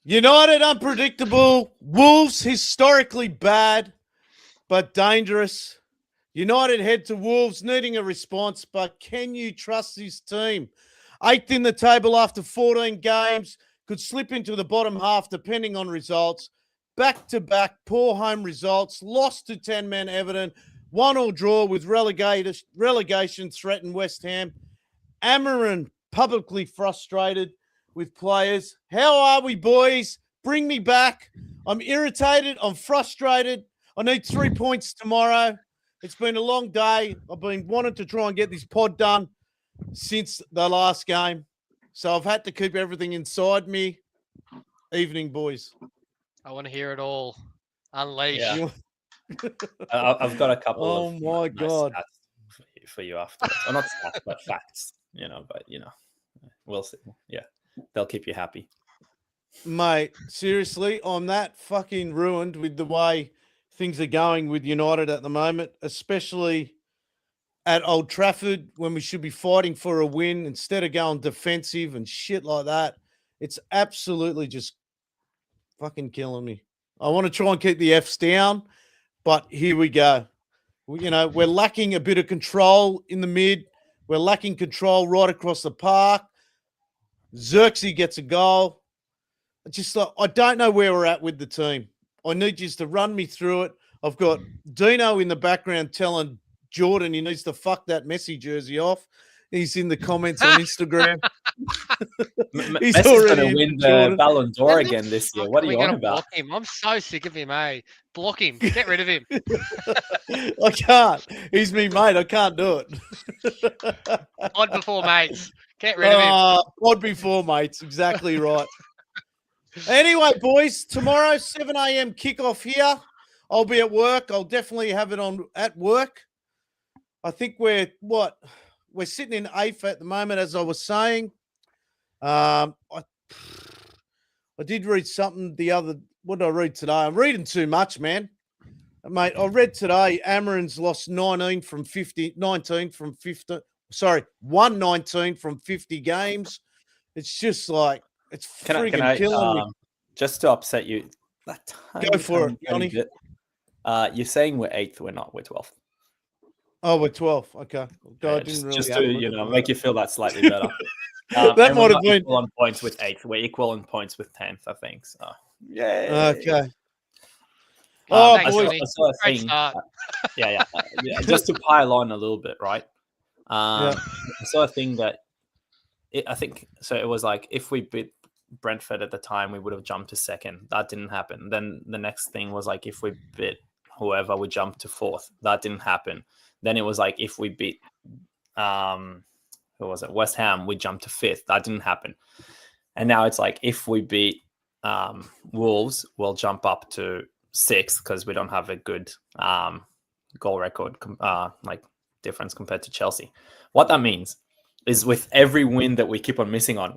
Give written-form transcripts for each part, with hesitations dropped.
United unpredictable. Wolves historically bad, but dangerous. United head to Wolves needing a response, but can you trust this team? 8th in the table after 14 games, could slip into the bottom half depending on results. Back-to-back poor home results, lost to 10-man Everton, 1-1 draw with relegation threatened West Ham. Amarin publicly frustrated with players. How are we, boys? Bring me back. I'm irritated. I'm frustrated. I need 3 points tomorrow. It's been a long day. I've been wanting to try and get this pod done since the last game. So I've had to keep everything inside me. Evening, boys. I want to hear it all. Unleash. Yeah. I've got a couple Oh of my God. stats for you afterwards. Or not stats, but facts. We'll see. Yeah, they'll keep you happy. Mate, seriously, I'm that fucking ruined with the way things are going with United at the moment, especially at Old Trafford when we should be fighting for a win instead of going defensive and shit like that. It's absolutely just fucking killing me. I want to try and keep the Fs down, but here we go. We're lacking a bit of control in the mid. We're lacking control right across the park. Xerxes gets a goal. I don't know where we're at with the team. I need you to run me through it. I've got Dino in the background telling Jordan he needs to fuck that Messi jersey off. He's in the comments on Instagram. He's Messi's going to win the Ballon d'Or again this year. What are you on about? Block him? I'm so sick of him, eh? Block him. Get rid of him. I can't. He's me, mate. I can't do it. Pod before mates. Get rid of him. Pod before mates. Exactly right. Anyway, boys, tomorrow, 7 a.m. kickoff here. I'll be at work. I'll definitely have it on at work. I think we're sitting in 8th at the moment, as I was saying. I did read something what did I read today? I'm reading too much, man. Mate, I read today Amarin's lost 19 from 50 from 50 games. It's just like, it's freaking killing me. Just to upset you, go for it, Johnny. You're saying we're 8th, we're not, we're 12th. Oh, we're 12th. Okay. Yeah, just to make you feel that slightly better. That might have been equal on points with 8th. We're equal on points with 10th, I think. So yeah. Okay. Boys. Great start. Yeah. Just to pile on a little bit, right? I saw a thing that I think so. It was like if we beat Brentford at the time, we would have jumped to 2nd. That didn't happen. Then the next thing was like if we beat whoever, we jumped to 4th. That didn't happen. Then it was like if we beat who was it? West Ham, we jumped to 5th. That didn't happen. And now it's like if we beat Wolves, we'll jump up to 6th because we don't have a good goal record difference compared to Chelsea. What that means is with every win that we keep on missing on,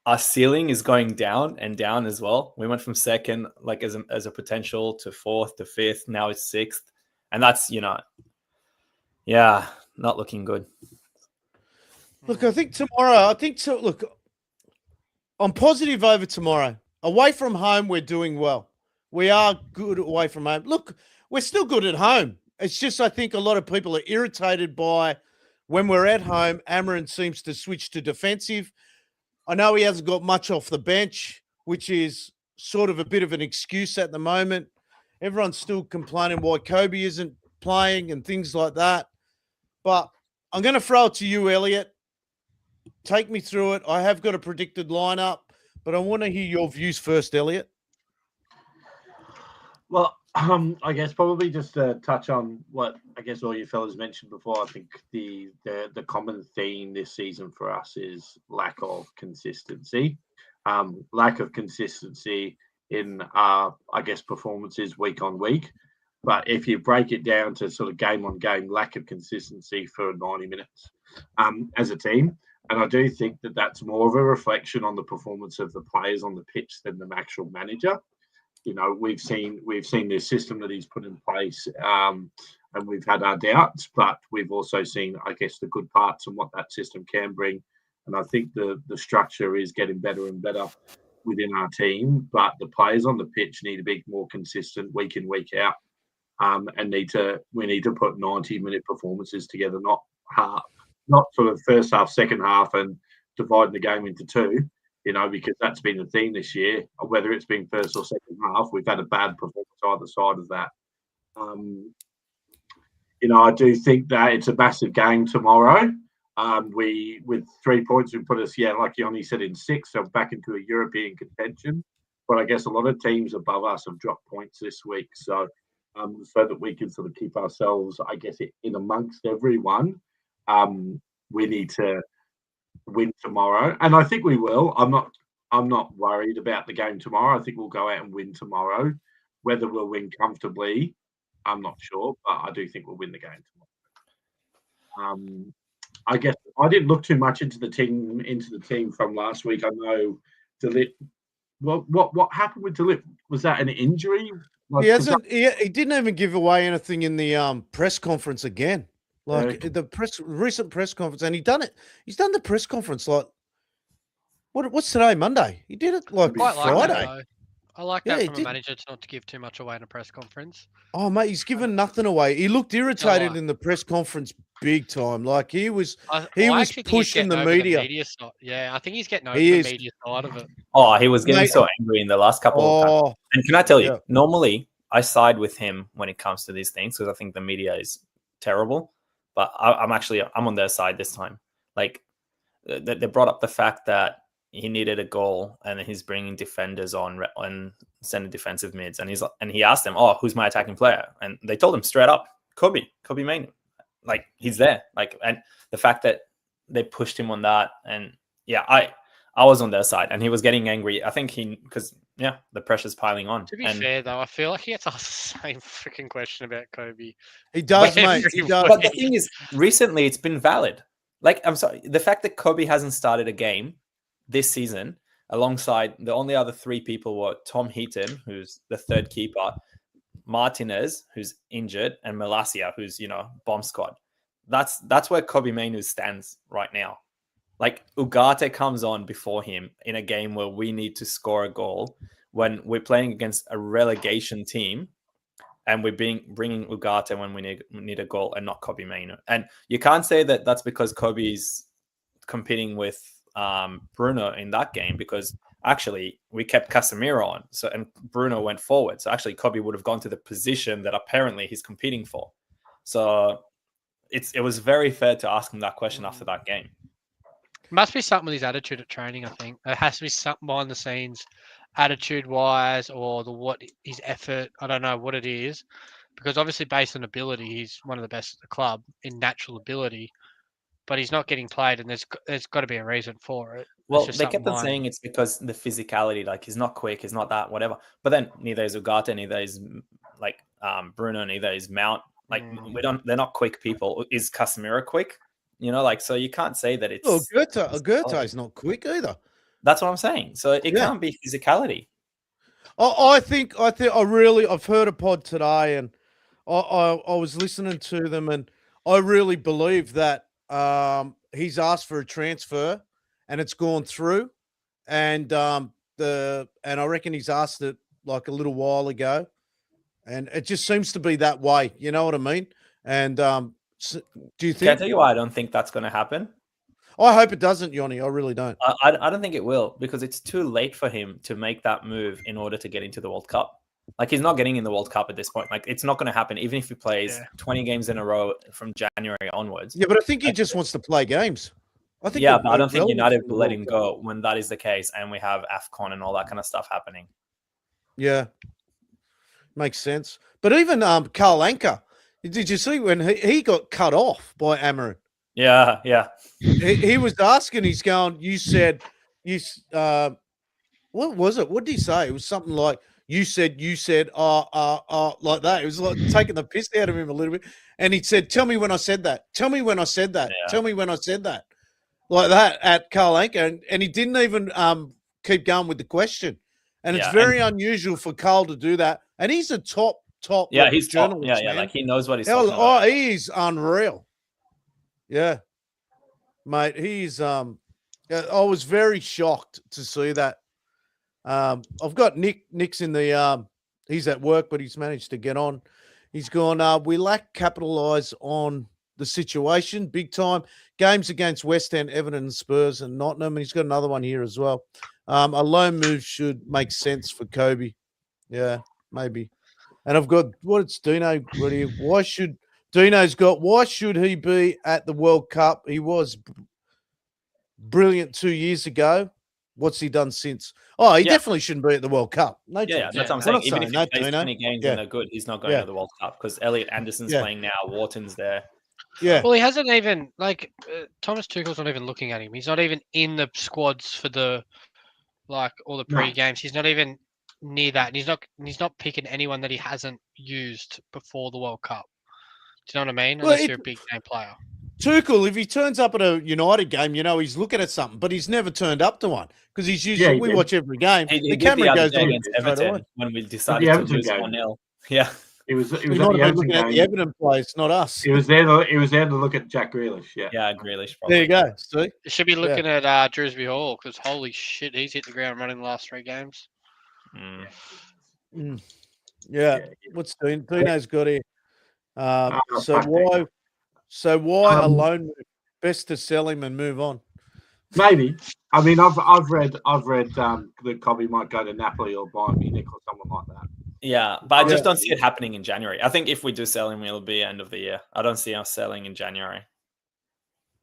our ceiling is going down and down as well. We went from 2nd, like as a potential, to 4th to 5th. Now it's 6th, and that's not looking good. Look, I think tomorrow. Look, I'm positive over tomorrow. Away from home, we're doing well. We are good away from home. Look, we're still good at home. It's just I think a lot of people are irritated by when we're at home. Amarin seems to switch to defensive. I know he hasn't got much off the bench, which is sort of a bit of an excuse at the moment. Everyone's still complaining why Kobe isn't playing and things like that. But I'm going to throw it to you, Elliot. Take me through it. I have got a predicted lineup, but I want to hear your views first, Elliot. Well, I guess probably just to touch on what I guess all you fellas mentioned before. I think the common theme this season for us is lack of consistency. Lack of consistency in our, I guess, performances week on week. But if you break it down to sort of game on game, lack of consistency for 90 minutes as a team. And I do think that that's more of a reflection on the performance of the players on the pitch than the actual manager. We've seen this system that he's put in place, and we've had our doubts, but we've also seen, I guess, the good parts and what that system can bring. And I think the structure is getting better and better within our team, but the players on the pitch need to be more consistent week in, week out, and we need to put 90-minute performances together, not sort of first half, second half, and dividing the game into two. Because that's been the theme this year. Whether it's been first or second half, we've had a bad performance either side of that. I do think that it's a massive game tomorrow. With 3 points, we put us, like Yoni said, in 6, so back into a European contention. But I guess a lot of teams above us have dropped points this week. So that we can sort of keep ourselves, I guess, in amongst everyone, we need to win tomorrow. And I think we will. I'm not worried about the game tomorrow. I think we'll go out and win tomorrow. Whether we'll win comfortably, I'm not sure, but I do think we'll win the game tomorrow. I guess I didn't look too much into the team from last week. I know DeLippe. Well, what happened with DeLippe? Was that an injury? He didn't even give away anything in the press conference again. The recent press conference, and he's done the press conference what's today? Monday. He did it like Friday. I like that from a manager to not to give too much away in a press conference. Oh, mate, he's given nothing away. He looked irritated in the press conference big time. Like he was pushing the media. Yeah, I think he's getting over the media side of it. Oh, he was getting so angry in the last couple of times. And can I tell you, normally I side with him when it comes to these things because I think the media is terrible. But I'm on their side this time. Like they brought up the fact that he needed a goal and he's bringing defenders on sending defensive mids, and he asked them, "Oh, who's my attacking player?" And they told him straight up, Kobe Mainoo. Like he's there. And the fact that they pushed him on that, and I was on their side, and he was getting angry. I think because the pressure's piling on. To be fair though, I feel like he gets asked the same freaking question about Kobe. He does, mate. He does. But the thing is, recently it's been valid. Like, I'm sorry, the fact that Kobe hasn't started a game this season, alongside the only other 3 people were Tom Heaton, who's the third keeper, Martinez, who's injured, and Malacia, who's bomb squad. That's where Kobe Mainoo stands right now. Like Ugarte comes on before him in a game where we need to score a goal when we're playing against a relegation team, and we're bringing Ugarte when we need a goal and not Kobe Mainoo. And you can't say that that's because Kobe's competing with Bruno in that game, because actually we kept Casemiro on, and Bruno went forward. So actually Kobe would have gone to the position that apparently he's competing for. So it was very fair to ask him that question after that game. Must be something with his attitude at training. I think there has to be something behind the scenes, attitude-wise, or his effort. I don't know what it is, because obviously based on ability, he's one of the best at the club in natural ability. But he's not getting played, and there's got to be a reason for it. Well, they kept on saying it's because the physicality, like he's not quick, he's not that, whatever. But then neither is Ugarte, neither is Bruno, neither is Mount. Like they're not quick people. Is Casemiro quick? So you can't say that it's. Oh, Ugarte is not quick either. That's what I'm saying. So it can't be physicality. I think I've heard a pod today, and I was listening to them, and I really believe that. He's asked for a transfer and it's gone through, and I reckon he's asked it like a little while ago, and it just seems to be that way. You know what I mean? And do you think? Can I tell you why I don't think that's going to happen? I hope it doesn't, Yoni. I really don't. I don't think it will, because it's too late for him to make that move in order to get into the World Cup. Like, he's not getting in the World Cup at this point. Like, it's not going to happen, even if he plays 20 games in a row from January onwards. Yeah, but I think he just wants to play games. But I don't think United will let him go when that is the case, and we have AFCON and all that kind of stuff happening. Yeah, makes sense. But even Karl Anka, did you see when he got cut off by Amarin? Yeah. He was asking, he's going, what was it? What did he say? It was something like, You said, like that. It was like taking the piss out of him a little bit. And he said, tell me when I said that. Tell me when I said that. Yeah. Tell me when I said that. Like that at Karl Anka. And he didn't even keep going with the question. And it's very unusual for Karl to do that. And he's a top he's journalist. Top. Yeah, like he knows what he's talking about. Oh, he's unreal. Yeah. Mate, he's I was very shocked to see that. I've got Nick. Nick's in the. He's at work, but he's managed to get on. He's gone. We lack capitalise on the situation big time. Games against West Ham, Everton, and Spurs, and Nottingham. And he's got another one here as well. A loan move should make sense for Kobe. Yeah, maybe. And I've got what's Dino got here. Why should he be at the World Cup? He was brilliant 2 years ago. What's he done since? Oh, he definitely shouldn't be at the World Cup. No Yeah, chance. that's what I'm We're saying. not Even saying if that, he plays Dino. 20 games Yeah. and they're good, he's not going to the World Cup because Elliot Anderson's Yeah. playing now. Wharton's there. Yeah. Well, he hasn't even Thomas Tuchel's not even looking at him. He's not even in the squads for all the No. pre-games. He's not even near that. And he's not picking anyone that he hasn't used before the World Cup. Do you know what I mean? Well, Unless you're a big name player. Tuchel, if he turns up at a United game, he's looking at something, but he's never turned up to one because he's usually he we did. watch every game. He The did camera other goes day on against straight away. Everton when we decided The to Everton lose game. 1-0. Yeah. He was We at might the have been Everton looking at the game. Everton players, not us. He was there to look at Jack Grealish. Yeah. Yeah, Grealish probably. There you go. See? You should be looking at Drewsbury Hall because holy shit, he's hit the ground running the last 3 games. Mm. Yeah. What's Dino's got here? So fuck why? So why a Um, loan move? Best to sell him and move on. Maybe. I mean, I've read that Kobe might go to Napoli or Bayern Munich or someone like that. Yeah, but I just Yeah. don't see it happening in January. I think if we do sell him, it'll be end of the year. I don't see us selling in January.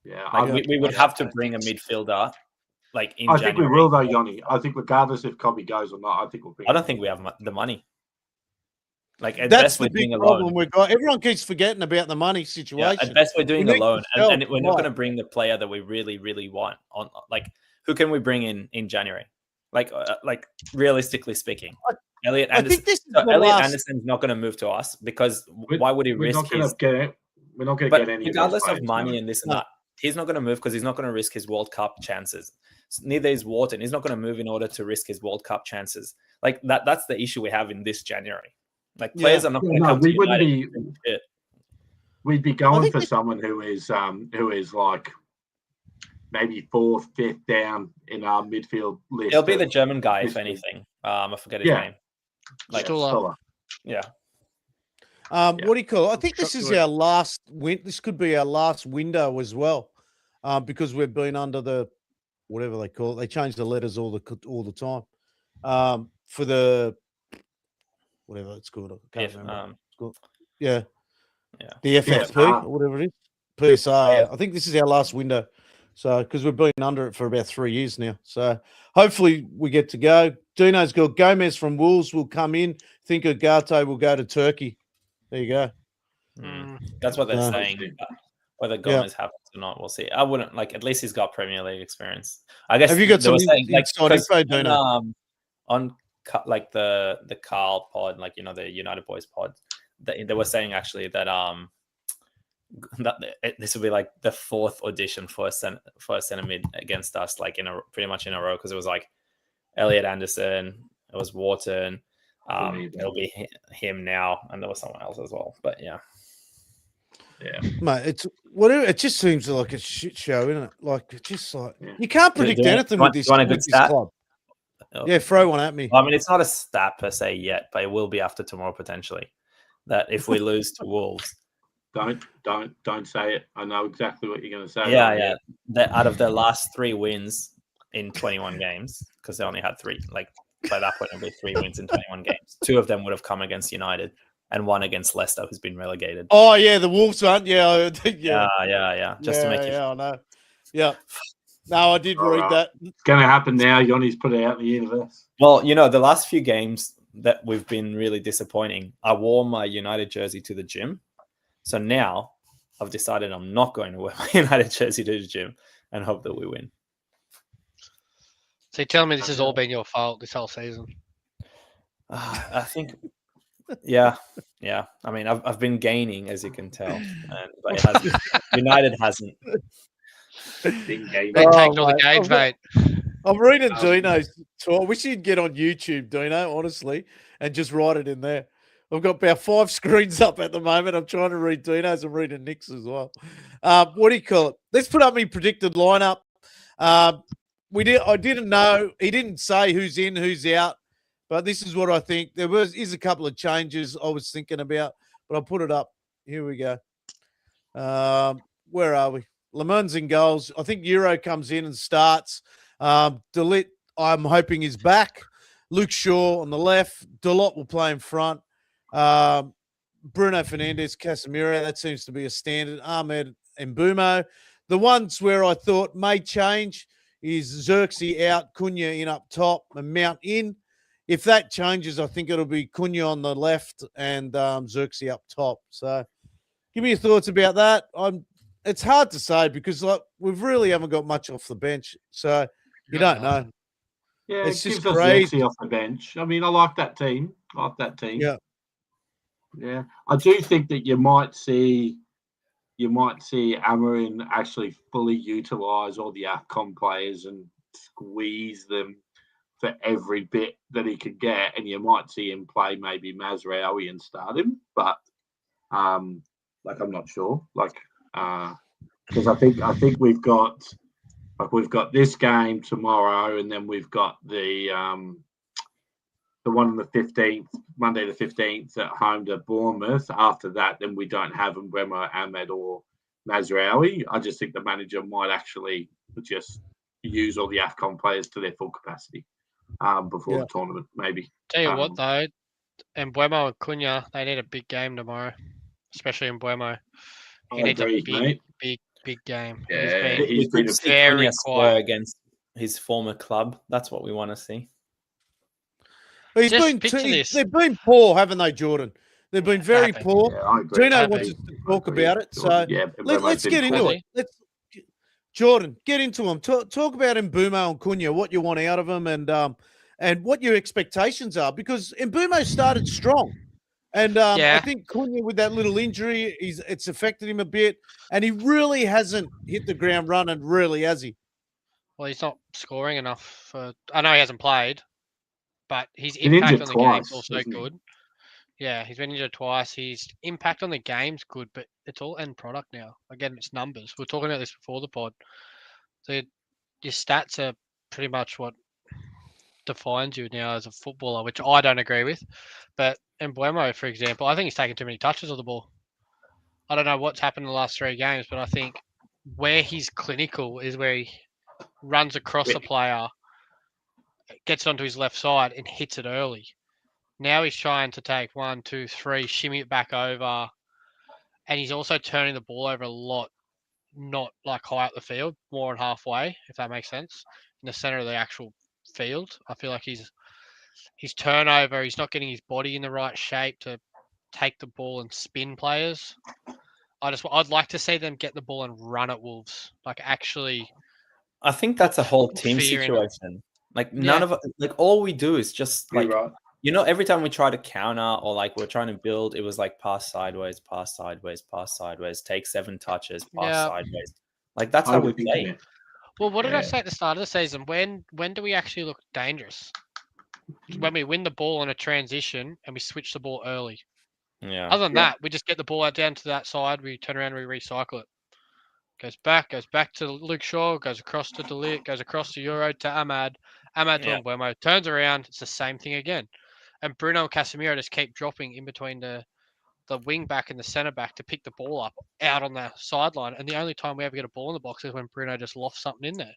Yeah, Like we would have to bring a midfielder, like in I January. think we will though, Yanni. I think regardless if Kobe goes or not, I think we'll bring. I don't think we have the money. Like at That's best the we're big doing a problem loan. we've got. Everyone keeps forgetting about the money Yeah, situation. at best we're doing We a need to loan, sell, and we're not right. going to bring the player that we really, really want. On like, who can we bring in January? Like realistically speaking, Elliot I Anderson. think this is So the Elliot last. Anderson's not going to move to us because why would he We're risk not going his? to get it. We're not going to But get any. regardless of those players, money no. and this and No. that, he's not going to move because he's not going to risk his World Cup chances. Neither is Wharton. He's not going to move in order to risk his World Cup chances. Like that's the issue we have in this January. Like players are not going to No, come to we wouldn't United. be. Shit. We'd be going think for that- someone who is like maybe 4th, 5th down in our midfield list. He'll be the German guy, if History. anything. I forget his Yeah. name. Like, Stoller. yeah. What do you call it? I think this Shot is to it. our last win. This could be our last window as well, because we've been under the whatever they call it. They change the letters all the time. For the whatever it's called. I can't If, remember. It's called. Yeah. Yeah. The FFP PSR. or whatever it is. PSR. Yeah. I think this is our last window. So because we've been under it for about 3 years now. So hopefully we get to go. Dino's got Gomez from Wolves will come in. Think Ugarte will go to Turkey. There you go. Mm. That's what they're Yeah. saying. But whether Gomez happens or not, we'll see. I wouldn't at least he's got Premier League experience. I guess Have you got they were some saying, inside 'cause info, Dino? on the Carl pod, the United Boys pod, they were saying actually that this will be like the 4th audition for a centre mid against us, like pretty much in a row, because it was like Elliot Anderson, it was Wharton, it'll be him now, and there was someone else as well. But yeah, Mate, it's whatever. It just seems like a shit show, isn't it? Like it's just like Yeah. you can't Do you predict want- anything do you with this, want a good with this stat? club. Yeah, throw one at me. I mean, it's not a stat per se yet, but it will be after tomorrow potentially. That if we lose to Wolves, Don't say it. I know exactly what you're going to say. yeah, that out of their last 3 wins in 21 games, because they only had 3. Like by that point, it'll be 3 wins in 21 games. 2 of them would have come against United, and 1 against Leicester, who's been relegated. Oh yeah, the Wolves one. Yeah, Yeah. Just to make you. I know. Yeah. No, I did read that. It's going to happen now. Yanni's put it out in the universe. Well, the last few games that we've been really disappointing, I wore my United jersey to the gym. So now I've decided I'm not going to wear my United jersey to the gym and hope that we win. So you tell me this has all been your fault this whole season. I think, yeah. I mean, I've been gaining, as you can tell, but it hasn't. United hasn't. Big game. They Oh, taken all the mate. games, mate. I'm reading Um, Dino's talk. I wish you'd get on YouTube, Dino, honestly, and just write it in there. I've got about 5 screens up at the moment. I'm trying to read Dino's. I'm reading Nick's as well. What do you call it? Let's put up my predicted lineup. I didn't know. He didn't say who's in, who's out, but this is what I think. There is a couple of changes I was thinking about, but I'll put it up. Here we go. Where are we? Lemons in goals. I think Euro comes in and starts. Delit, I'm hoping, is back. Luke Shaw on the left. Delot will play in front. Bruno Fernandes, Casemiro, that seems to be a standard. Ahmed and Mbumo. The ones where I thought may change is Xerxes out, Cunha in up top, and Mount in. If that changes, I think it'll be Cunha on the left and Xerxes up top. So give me your thoughts about that. It's hard to say because we really haven't got much off the bench. So you don't know. Yeah, It's it just gives us crazy. Xerxes off the bench. I mean, I like that team. Yeah. Yeah. I do think that you might see Amarin actually fully utilise all the AFCON players and squeeze them for every bit that he could get, and you might see him play maybe Mazraoui and start him, but I'm not sure, because I think we've got this game tomorrow, and then we've got the one on the 15th, Monday the 15th at home to Bournemouth. After that, then we don't have Mbeumo, Ahmed or Mazraoui. I just think the manager might actually just use all the AFCON players to their full capacity before the tournament, maybe. Tell you what, though, Mbeumo and Cunha, they need a big game tomorrow, especially Mbeumo. He needs a big game. Yeah, he's been very quiet against his former club. That's what we want to see. They've been poor, haven't they, Jordan? They've been very poor. Yeah, I agree. Dino wants us to talk about it. So let's get into it. Jordan, get into them. Talk about Mbeumo and Cunha, what you want out of them, and what your expectations are, because Mbeumo started strong. And I think Cunha, with that little injury, it's affected him a bit, and he really hasn't hit the ground running, really, has he? Well, he's not scoring enough. I know he hasn't played, but his impact on the game's also good. Yeah, he's been injured twice. His impact on the game's good, but it's all end product now. Again, it's numbers. We were talking about this before the pod. So your stats are pretty much what defines you now as a footballer, which I don't agree with. But Mbeumo, for example, I think he's taken too many touches of the ball. I don't know what's happened in the last 3 games, but I think where he's clinical is where he runs across the player, gets it onto his left side and hits it early. Now he's trying to take 1, 2, 3, shimmy it back over, and he's also turning the ball over a lot, not like high up the field, more than halfway, if that makes sense, in the center of the actual field. I feel like his turnover, he's not getting his body in the right shape to take the ball and spin players. I'd like to see them get the ball and run at Wolves, like actually. I think that's a whole team situation. Like none of all we do is just like. Every time we try to counter or like we're trying to build, it was like pass sideways, take 7 touches, pass sideways. Like that's how we play. Well, what did I say at the start of the season? When do we actually look dangerous? When we win the ball on a transition and we switch the ball early. Yeah. Other than that, we just get the ball out down to that side. We turn around and we recycle it. Goes back to Luke Shaw, goes across to Delit, goes across to Euro to Ahmad to Mbeumo, turns around. It's the same thing again. And Bruno and Casemiro just keep dropping in between the wing back and the centre back to pick the ball up out on the sideline. And the only time we ever get a ball in the box is when Bruno just lofts something in there.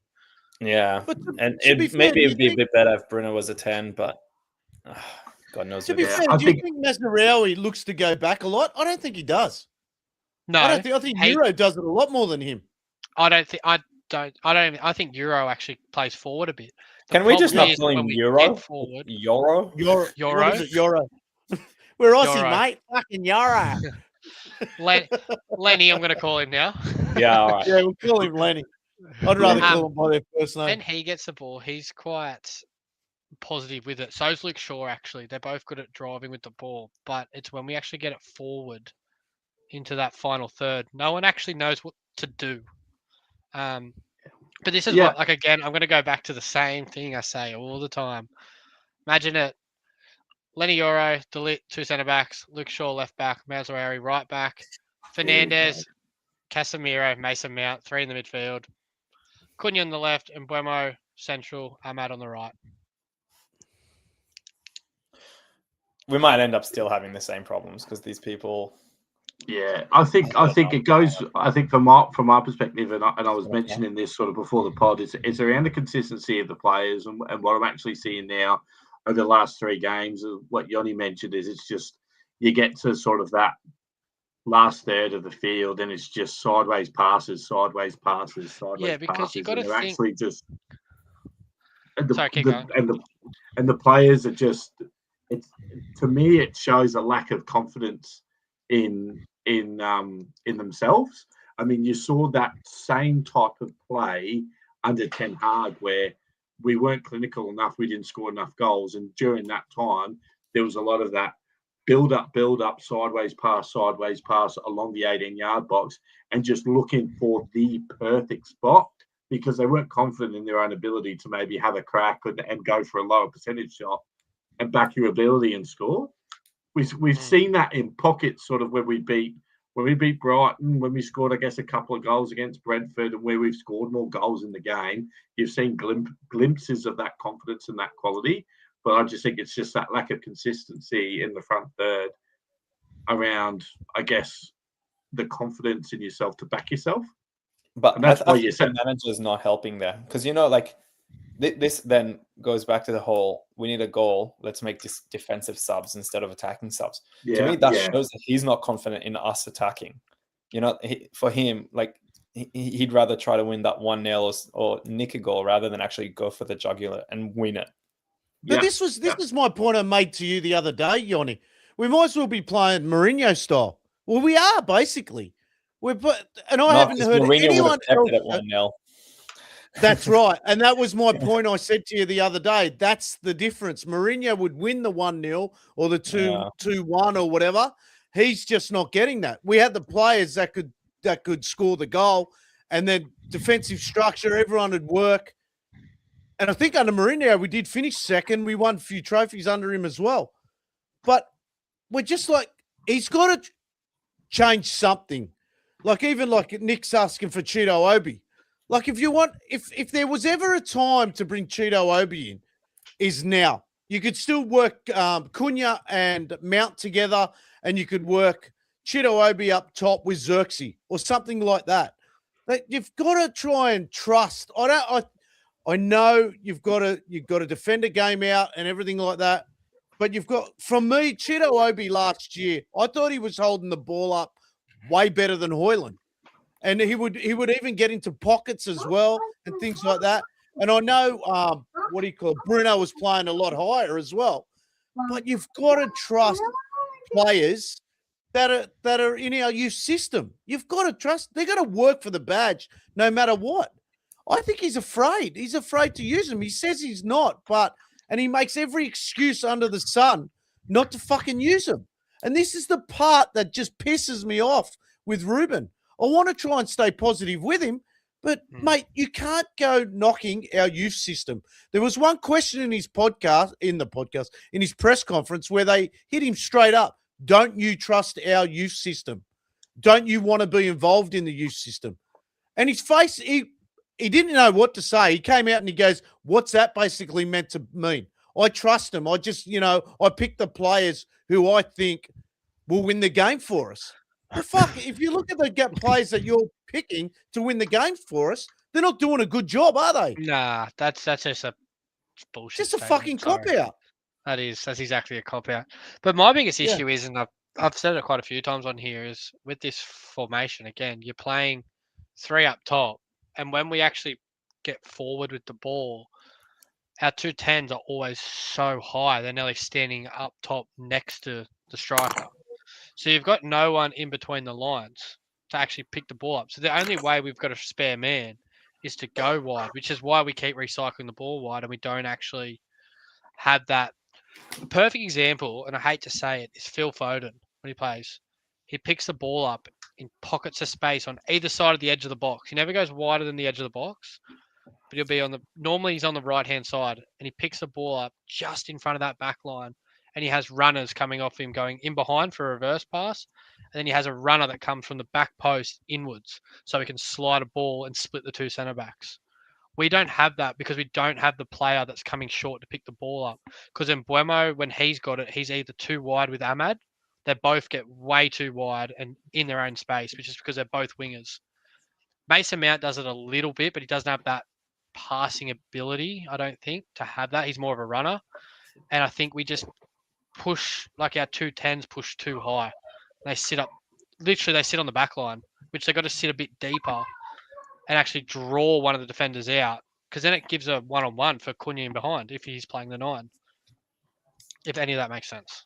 Yeah. Maybe it'd be a bit better if Bruno was a 10, but God knows. To be fair, do you think Mazraoui looks to go back a lot? I don't think he does. No. I think Euro does it a lot more than him. I think Euro actually plays forward a bit. Can we just not call him Euro? Euro. Euro. What is it? Euro. We're Aussie, mate. Fucking Euro. Lenny, I'm going to call him now. Yeah, all right. Yeah, we'll call him Lenny. I'd rather call him by their first name. When he gets the ball, he's quite positive with it. So's Luke Shaw, actually. They're both good at driving with the ball, but it's when we actually get it forward into that final third, no one actually knows what to do. But this is what, like, again, I'm going to go back to the same thing I say all the time. Imagine it. Lenny Euro, Delit, 2 centre-backs, Luke Shaw, left back, Mazraoui, right back, Fernandes, Casemiro, Mason Mount, 3 in the midfield, Cunha on the left, and Mbeumo central, Ahmad on the right. We might end up still having the same problems because these people. Yeah, I think it goes. I think from our perspective, and I was mentioning this sort of before the pod, it's around the consistency of the players and what I'm actually seeing now over the last 3 games. What Yoni mentioned is it's just you get to sort of that last third of the field and it's just sideways passes, sideways passes. Yeah, because you got to and they're think. actually just Sorry, keep going. and the players are just. It's to me, it shows a lack of confidence in themselves. I mean, you saw that same type of play under Ten Hag, where we weren't clinical enough, we didn't score enough goals, and during that time, there was a lot of that build up, sideways pass along the 18-yard box, and just looking for the perfect spot because they weren't confident in their own ability to maybe have a crack and go for a lower percentage shot and back your ability and score. We've seen that in pockets, sort of when we beat Brighton, when we scored, I guess, a couple of goals against Brentford, and where we've scored more goals in the game. You've seen glimpses of that confidence and that quality, but I just think it's just that lack of consistency in the front third around, I guess, the confidence in yourself to back yourself. But and that's why I think the manager's not helping there because like. This then goes back to the whole, we need a goal, let's make this defensive subs instead of attacking subs. To me, that shows that he's not confident in us attacking. For him, like, he'd rather try to win that 1-0 or nick a goal rather than actually go for the jugular and win it. But this was my point I made to you the other day, Yoni. We might as well be playing Mourinho style. Well, we are, basically. Haven't heard Mourinho anyone else. At 1-0. That's right. And that was my point I said to you the other day. That's the difference. Mourinho would win the 1-0 or the 2-1 or whatever. He's just not getting that. We had the players that could score the goal, and then defensive structure, everyone would work. And I think under Mourinho, we did finish second. We won a few trophies under him as well. But we're just like, he's got to change something. Like even like Nick's asking for Cheeto Obi. Like if there was ever a time to bring Cheeto Obi in, is now. You could still work Cunha and Mount together, and you could work Cheeto Obi up top with Xerxes or something like that. But you've got to try and trust. I know you've got to defend a game out and everything like that. But from me, Cheeto Obi last year, I thought he was holding the ball up way better than Hoyland. And he would even get into pockets as well and things like that. And I know Bruno was playing a lot higher as well. But you've got to trust players that are in our youth system. You've got to trust. They're going to work for the badge no matter what. I think he's afraid. He's afraid to use them. He says he's not, and he makes every excuse under the sun not to fucking use them. And this is the part that just pisses me off with Ruben. I want to try and stay positive with him, but, mate, you can't go knocking our youth system. There was one question in his press conference where they hit him straight up. Don't you trust our youth system? Don't you want to be involved in the youth system? And his face, he didn't know what to say. He came out and he goes, what's that basically meant to mean? I trust him. I just, I pick the players who I think will win the game for us. Well, fuck, if you look at the players that you're picking to win the game for us, they're not doing a good job, are they? Nah, that's just a bullshit. Just a fucking cop-out. That's exactly a cop-out. But my biggest issue is, and I've said it quite a few times on here, is with this formation, again, you're playing 3 up top, and when we actually get forward with the ball, our 2 10s are always so high. They're nearly standing up top next to the striker. So you've got no one in between the lines to actually pick the ball up. So the only way we've got a spare man is to go wide, which is why we keep recycling the ball wide and we don't actually have that. The perfect example, and I hate to say it, is Phil Foden when he plays. He picks the ball up in pockets of space on either side of the edge of the box. He never goes wider than the edge of the box, but he'll be normally he's on the right-hand side, and he picks the ball up just in front of that back line. And he has runners coming off him going in behind for a reverse pass. And then he has a runner that comes from the back post inwards so he can slide a ball and split the 2 centre backs. We don't have that because we don't have the player that's coming short to pick the ball up. Because in Buemo, when he's got it, he's either too wide with Ahmad. They both get way too wide and in their own space, which is because they're both wingers. Mason Mount does it a little bit, but he doesn't have that passing ability, I don't think, to have that. He's more of a runner. And I think we just push, like our 210s push too high. They sit up, literally they sit on the back line, which they've got to sit a bit deeper and actually draw one of the defenders out, because then it gives a one-on-one for Cunha in behind if he's playing the 9. If any of that makes sense.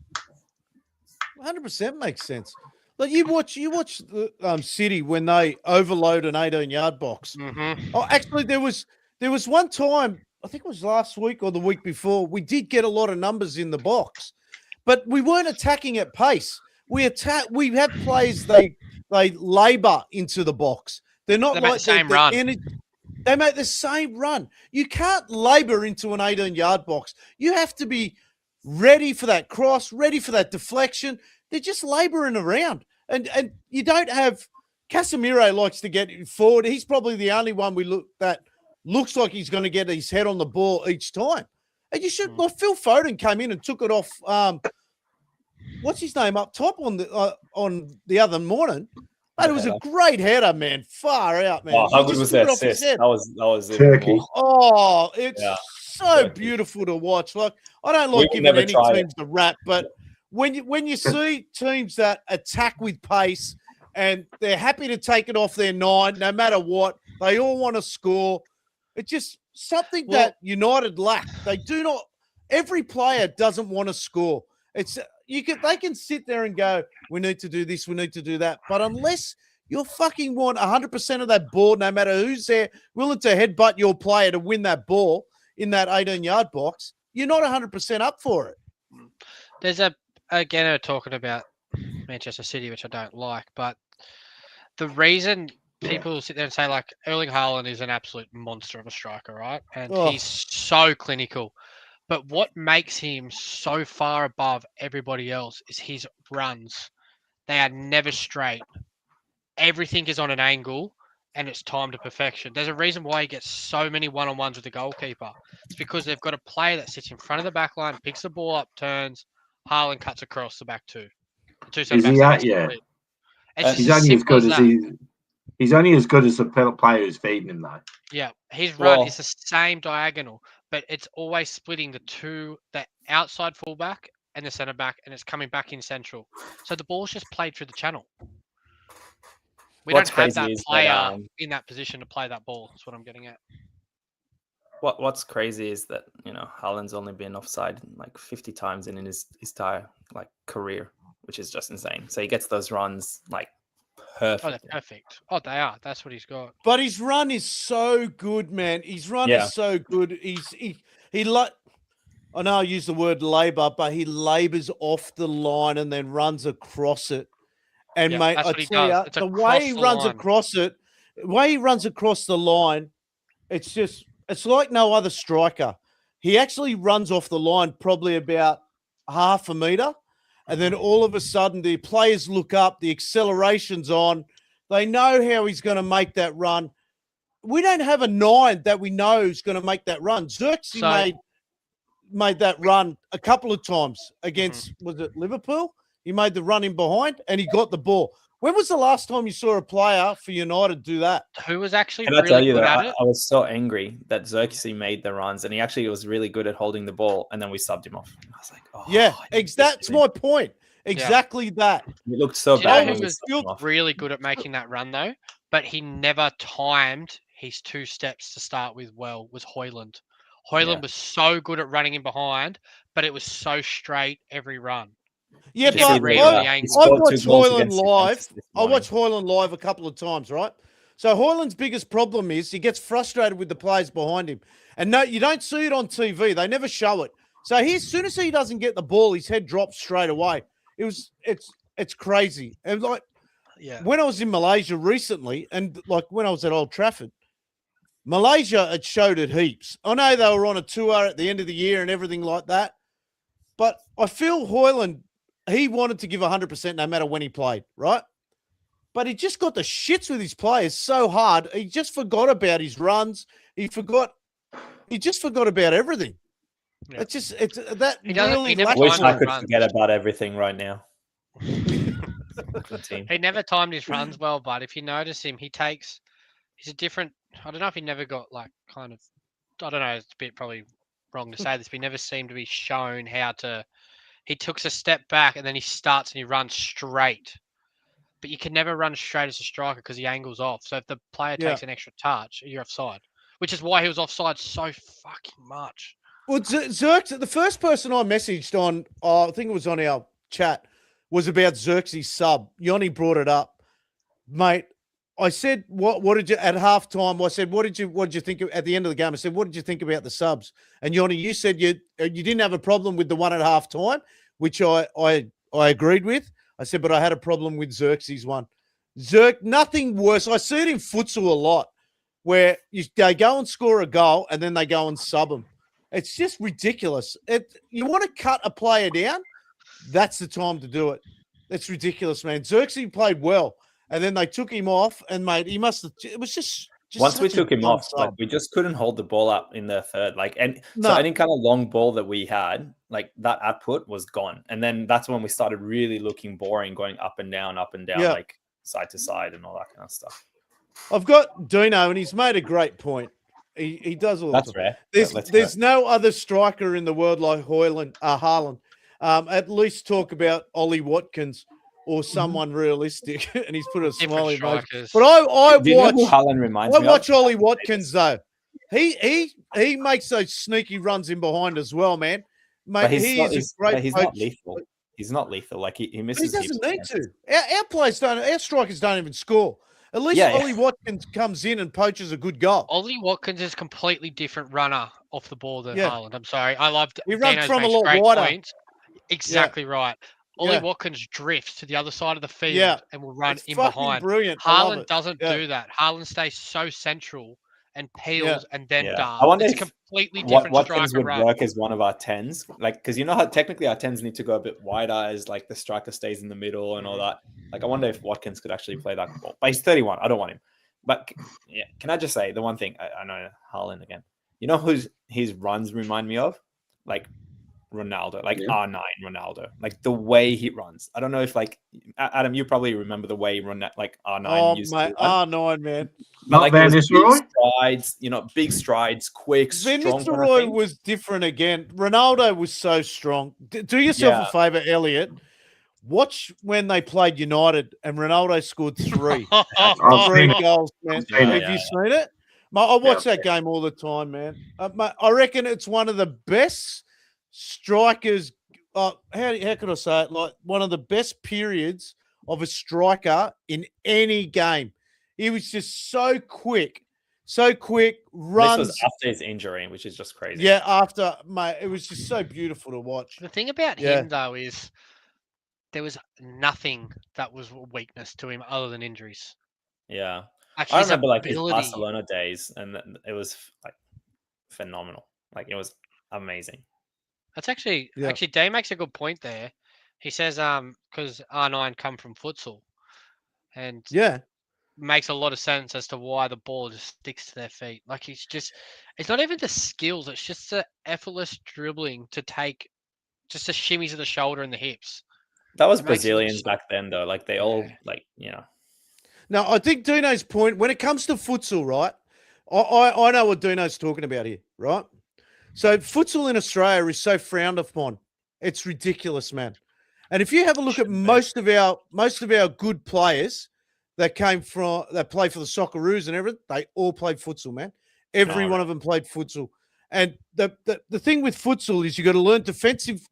100% makes sense. Like you watch the City when they overload an 18-yard box. Mm-hmm. Oh, actually, there was one time, I think it was last week or the week before, we did get a lot of numbers in the box, but we weren't attacking at pace. We have players they labour into the box. They're not They make like the same run. They make the same run. You can't labour into an 18-yard box. You have to be ready for that cross, ready for that deflection. They're just labouring around. And you don't have – Casemiro likes to get forward. He's probably the only one that looks like he's going to get his head on the ball each time. And you should – like Phil Foden came in and took it off what's his name up top on the other morning. But it was a great header, man. Far out, man. Oh, how good was that assist? That was Turkey. Oh, it's so beautiful to watch. Like, I don't like giving any teams a rap, but when you see teams that attack with pace and they're happy to take it off their 9, no matter what, they all want to score. It's just something that United lack. They do not. Every player doesn't want to score. They can sit there and go, we need to do this, we need to do that. But unless you fucking want 100% of that ball, no matter who's there, willing to headbutt your player to win that ball in that 18-yard box, you're not 100% up for it. There's again, talking about Manchester City, which I don't like, but the reason people sit there and say, like, Erling Haaland is an absolute monster of a striker, right? And he's so clinical. But what makes him so far above everybody else is his runs. They are never straight. Everything is on an angle, and it's timed to perfection. There's a reason why he gets so many one-on-ones with the goalkeeper. It's because they've got a player that sits in front of the back line, picks the ball up, turns, Haaland cuts across the back two. Is he at? Yeah. He's only as good as he's only as good as the player who's feeding him, though. Yeah, his run is the same diagonal, but it's always splitting the outside fullback and the centre back, and it's coming back in central. So the ball's just played through the channel. We don't have that player in that position to play that ball. That's what I'm getting at. What's crazy is that, Haaland's only been offside like 50 times in his entire career, which is just insane. So he gets those runs like perfect. Oh, they're perfect. Oh, they are. That's what he's got. But his run is so good, man. His run is so good. I know I use the word labour, but he labours off the line and then runs across it. And mate, I tell you, the way he runs across it, the way he runs across the line, it's like no other striker. He actually runs off the line probably about half a metre. And then all of a sudden, the players look up, the acceleration's on. They know how he's going to make that run. We don't have a 9 that we know is going to make that run. Xerxes made that run a couple of times against, was it Liverpool? He made the run in behind and he got the ball. When was the last time you saw a player for United do that? Who was actually really good at it? I was so angry that Xerxes made the runs and he actually was really good at holding the ball, and then we subbed him off. I was like, that's my point. Exactly that. It looked so bad. He was really good at making that run though, but he never timed his 2 steps to start with was Højlund. Højlund was so good at running in behind, but it was so straight every run. Yeah, but I watched Højlund live. I watched Højlund live a couple of times, right? So Højlund's biggest problem is he gets frustrated with the players behind him. And no, you don't see it on TV. They never show it. So as soon as he doesn't get the ball, his head drops straight away. It's crazy. And when I was in Malaysia recently, and when I was at Old Trafford, Malaysia had showed it heaps. I know they were on a tour at the end of the year and everything like that. But I feel Højlund, he wanted to give 100% no matter when he played, right? But he just got the shits with his players so hard. He just forgot about his runs he just forgot about everything. Yeah. It's that He doesn't- really he never I wish timed I his could runs. forget about everything right now. The team. He never timed his runs well, but if you notice him, he's a different. I don't know if he never got like kind of. I don't know. It's a bit probably wrong to say this, but he never seemed to be shown how to. He took a step back and then he starts and he runs straight. But you can never run straight as a striker because he angles off. So if the player Yeah. takes an extra touch, you're offside. Which is why he was offside so fucking much. Well, Xerxes, the first person I messaged on, I think it was on our chat, was about Xerxes' sub. Yoni brought it up, mate. I said, "What did you at halftime?" I said, "What did you think at the end of the game?" I said, "What did you think about the subs?" And Yoni, you said you didn't have a problem with the one at halftime, which I agreed with. I said, but I had a problem with Xerxes' one. Nothing worse. I see it in futsal a lot, where they go and score a goal and then they go and sub them. It's just ridiculous. You want to cut a player down, that's the time to do it. It's ridiculous, man. Xerxes played well, and then they took him off, and mate, he must have. It was just Once we such a took him dumb off, like sub. we just couldn't hold the ball up in the third. Like, and No. so any kind of long ball that we had, like that output was gone. And then that's when we started really looking boring, going up and down, Yeah. like side to side and all that kind of stuff. I've got Dino, and he's made a great point. He does all That's the time. rare. There's no other striker in the world like Haaland. At least talk about Ollie Watkins or someone realistic, and he's put a Different smiley emoji. strikers. But I Do you know who watch Haaland reminds me of? Ollie Watkins though. He makes those sneaky runs in behind as well, man. Mate, But he is a great he's coach. not lethal. He's not lethal. Like he But he misses. doesn't heaps need of to. Our players don't. Our strikers don't even score. At least Yeah. Ollie Watkins comes in and poaches a good goal. Ollie Watkins is a completely different runner off the ball than Yeah. Haaland. I'm sorry. I loved He runs Dino's from a makes lot great wider. points. Exactly right. Ollie Yeah. Watkins drifts to the other side of the field Yeah. and will run It's in fucking behind. brilliant. I love Haaland it. doesn't Yeah. do that. Haaland stays so central and peels and then Yeah. darts. I wonder It's a if completely different Watkins striker would run. work as one of our tens, like because you know how technically our tens need to go a bit wider as like the striker stays in the middle and all that. Like I wonder if Watkins could actually play that ball. But he's 31. I don't want him. But yeah, can I just say the one thing? I know Haaland again. You know who's his runs remind me of? Like Ronaldo, like R9 Ronaldo, like the way he runs. I don't know if like Adam, you probably remember the way like R9 Oh, used mate, to run. R9, man. But like Van it was Nistelrooy? big strides, big strides, quick, Van strong. kind of Nistelrooy thing. was different again. Ronaldo was so strong. Do yourself a favor, Elliot. Watch when they played United and Ronaldo scored 3. I've Three seen it. goals, man. I've seen Have it. you seen it? Mate, I watch that game all the time, man. Mate, I reckon it's one of the best strikers. How can I say it? Like one of the best periods of a striker in any game. He was just so quick, runs. This was after his injury, which is just crazy. Yeah, after, mate, it was just so beautiful to watch. The thing about Yeah. him though is there was nothing that was a weakness to him other than injuries. Yeah. Like I his remember like his ability. Barcelona days, and it was like phenomenal. Like it was amazing. That's actually Yeah. Dave makes a good point there. He says because R9 come from futsal, and Yeah. makes a lot of sense as to why the ball just sticks to their feet. Like it's not even the skills; it's just the effortless dribbling to take, just the shimmies of the shoulder and the hips. That was It makes it look Brazilians so- back then, though. Like they all Yeah. Now, I think Dino's point, when it comes to futsal, right? I know what Dino's talking about here, right? So futsal in Australia is so frowned upon. It's ridiculous, man. And if you have a look at most of our good players that play for the Socceroos and everything, they all played futsal, man. Every one of them played futsal. And the thing with futsal is you got to learn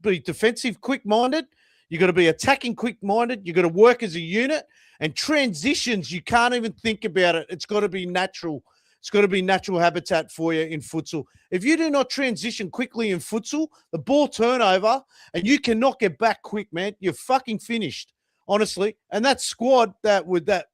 be defensive, quick-minded. You got to be attacking, quick-minded. You got to work as a unit. And transitions, you can't even think about it. It's got to be natural. It's got to be natural habitat for you in futsal. If you do not transition quickly in futsal, the ball turnover, and you cannot get back quick, man, you're fucking finished, honestly. And that squad with that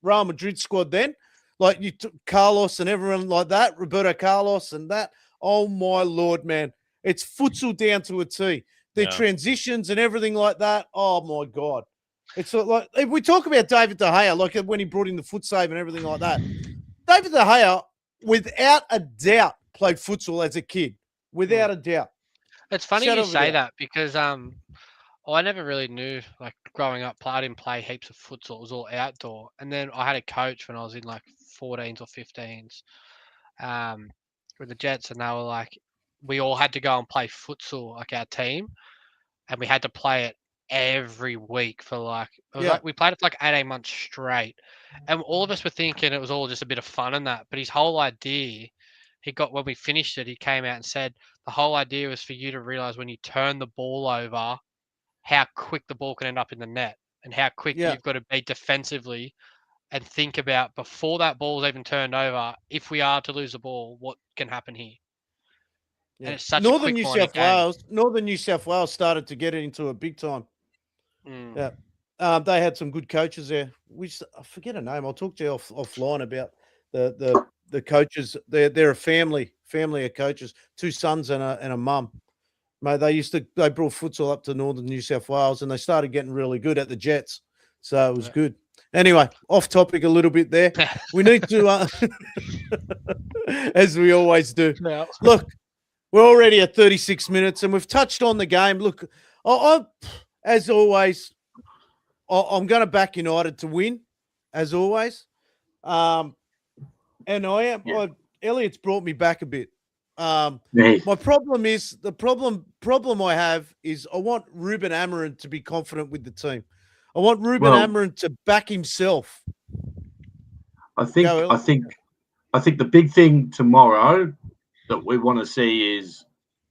Real Madrid squad then, like you took Carlos and everyone like that, Roberto Carlos and that, oh my Lord, man. It's futsal down to a T. Their transitions and everything like that, oh my God. It's like if we talk about David De Gea, like when he brought in the foot save and everything like that. David De Gea, without a doubt, played futsal as a kid. Without a doubt. It's funny Shout you over say there. that because I never really knew, like growing up, I didn't play heaps of futsal. It was all outdoor. And then I had a coach when I was in like 14s or 15s with the Jets, and they were like, we all had to go and play futsal, like our team, and we had to play it every week for like, it was Yeah. like we played it for like 18 months straight. And all of us were thinking it was all just a bit of fun and that. But his whole idea, when we finished it, he came out and said the whole idea was for you to realize when you turn the ball over, how quick the ball can end up in the net and how quick Yeah. you've got to be defensively and think about before that ball's even turned over, if we are to lose the ball, what can happen here? Yeah. And it's such a Northern quick New minded South game. Wales. Northern New South Wales started to get it into a big time. Mm. Yeah. They had some good coaches there. I forget a name. I'll talk to you offline about the coaches. They're a family of coaches, 2 sons and a mum. Mate, they brought futsal up to Northern New South Wales and they started getting really good at the Jets. So it was good. Anyway, off topic a little bit there. We need to, as we always do. No. Look, we're already at 36 minutes and we've touched on the game. Look, as always, I'm going to back United to win, as always. And I am. Yeah. Elliot's brought me back a bit. Me. My problem is the problem I have is I want Ruben Amorim to be confident with the team. I want Ruben Amorim to back himself. I think the big thing tomorrow that we want to see is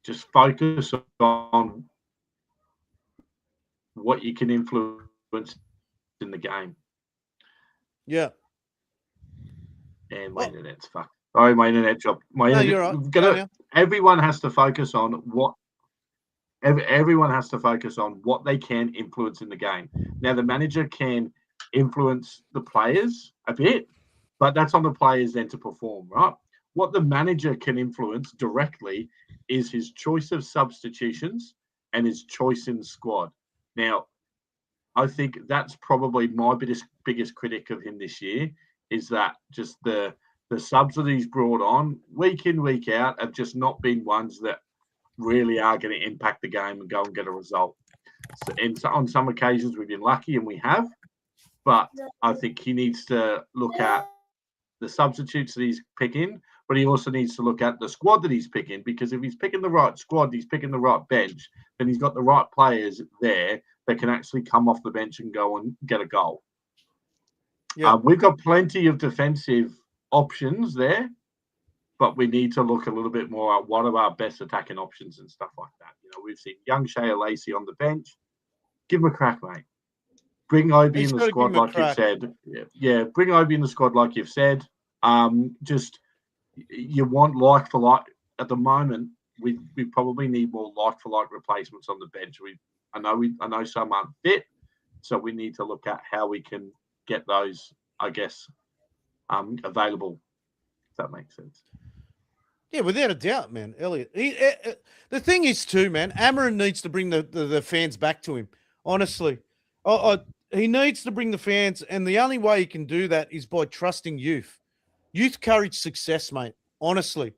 just focus on what you can influence in the game. Yeah. And my internet's fucked. Oh, my internet dropped. You're right. Everyone has to focus on what everyone has to focus on what they can influence in the game. Now, the manager can influence the players a bit, but that's on the players then to perform, right? What the manager can influence directly is his choice of substitutions and his choice in the squad. Now, I think that's probably my biggest critic of him this year is that just the subs that he's brought on week in, week out have just not been ones that really are going to impact the game and go and get a result. So on some occasions we've been lucky and we have, but I think he needs to look at the substitutes that he's picking, but he also needs to look at the squad that he's picking, because if he's picking the right squad, he's picking the right bench, then he's got the right players there that can actually come off the bench and go and get a goal. Yeah. We've got plenty of defensive options there, but we need to look a little bit more at what are our best attacking options and stuff like that. You know, we've seen young Shea Lacey on the bench. Give him a crack, mate. Bring Obi in the squad like you've said. Yeah, bring Obi in the squad like you've said. Just you want like for like at the moment. We probably need more like for like replacements on the bench. I know some aren't fit, so we need to look at how we can get those, I guess, available. If that makes sense. Yeah, without a doubt, man, Elliot. The thing is too, man, Amorim needs to bring the fans back to him. Honestly, he needs to bring the fans, and the only way he can do that is by trusting youth. Youth courage success, mate. Honestly,